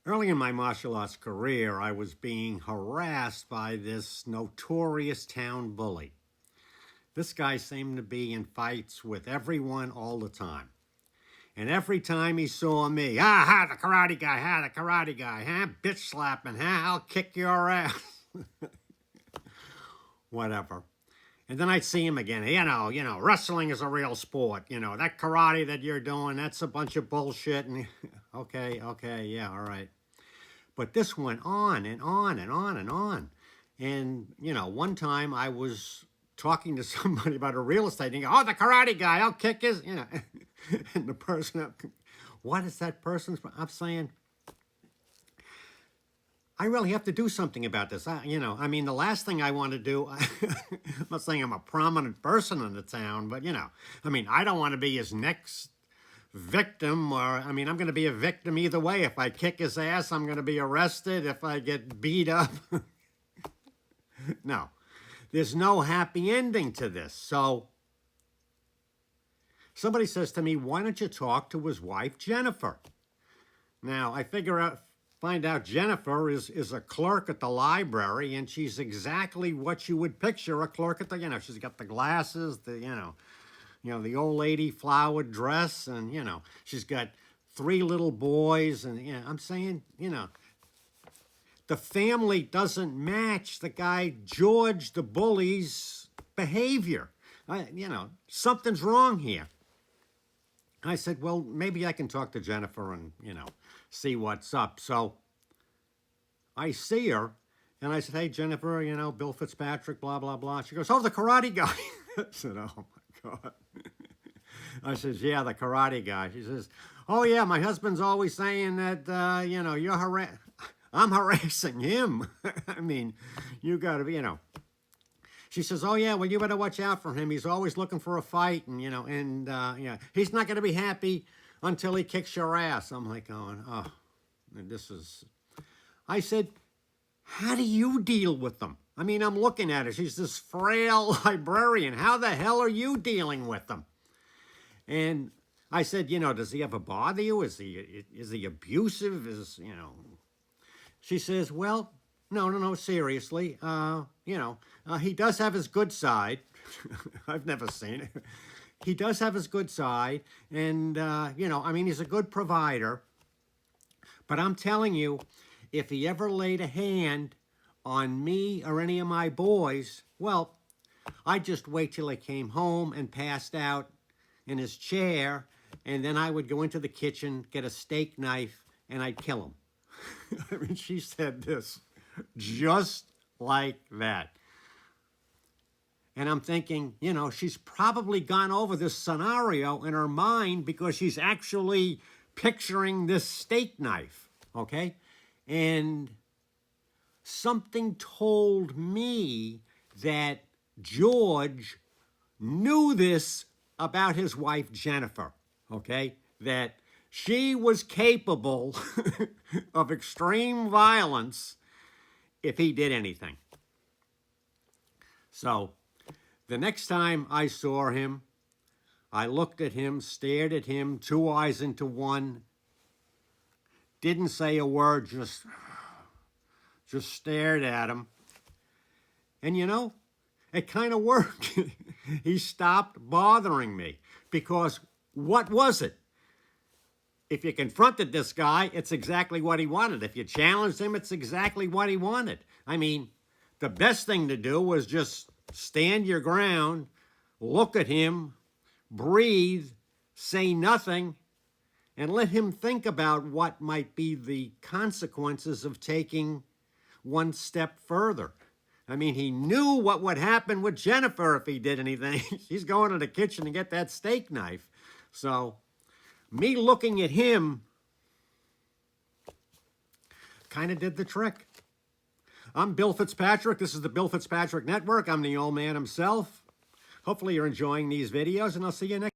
Early in my martial arts career, I was being harassed by this notorious town bully. This guy seemed to be in fights with everyone all the time. And every time he saw me, the karate guy, bitch slapping, I'll kick your ass. Whatever. And then I'd see him again. Wrestling is a real sport. That karate that you're doing, that's a bunch of bullshit. And okay, yeah, all right. But this went on and on and on and on. And, one time I was talking to somebody about a real estate, and he goes, the karate guy, I'll kick his, and the person, what is that person's, I'm saying, I really have to do something about this. The last thing I want to do, I'm not saying I'm a prominent person in the town, but, I don't want to be his next victim, or, I'm going to be a victim either way. If I kick his ass, I'm going to be arrested. If I get beat up, no. There's no happy ending to this. So somebody says to me, why don't you talk to his wife, Jennifer? Now, I find out Jennifer is a clerk at the library, and she's exactly what you would picture a clerk at the, she's got the glasses, the old lady flowered dress, and, she's got 3 little boys, and, I'm saying, the family doesn't match the guy, George, the bully's behavior. Something's wrong here. I said, well, maybe I can talk to Jennifer and, see what's up. So I see her, and I said, hey, Jennifer, Bill Fitzpatrick, blah, blah, blah. She goes, the karate guy. I said, oh, my God. I says, yeah, the karate guy. She says, oh, yeah, my husband's always saying that, you're I'm harassing him. You got to be, She says, oh, yeah, well, you better watch out for him. He's always looking for a fight, and, he's not going to be happy until he kicks your ass. I'm like going, this is... I said, how do you deal with them? I'm looking at her. She's this frail librarian. How the hell are you dealing with them? And I said, does he ever bother you? Is he abusive? She says, well, no, seriously. He does have his good side. I've never seen it. He does have his good side. And, he's a good provider. But I'm telling you, if he ever laid a hand on me or any of my boys, well, I'd just wait till he came home and passed out in his chair, and then I would go into the kitchen, get a steak knife, and I'd kill him. She said this just like that. And I'm thinking, she's probably gone over this scenario in her mind because she's actually picturing this steak knife, okay? And something told me that George knew this about his wife, Jennifer, okay? That she was capable of extreme violence if he did anything. So the next time I saw him, I looked at him, stared at him, 2 eyes into one, didn't say a word, just stared at him. And it kind of worked. He stopped bothering me because what was it? If you confronted this guy, it's exactly what he wanted. If you challenged him, it's exactly what he wanted. The best thing to do was just stand your ground, look at him, breathe, say nothing, and let him think about what might be the consequences of taking one step further. He knew what would happen with Jennifer if he did anything. She's going to the kitchen to get that steak knife. So me looking at him kind of did the trick. I'm Bill Fitzpatrick. This is the Bill Fitzpatrick Network. I'm the old man himself. Hopefully you're enjoying these videos, and I'll see you next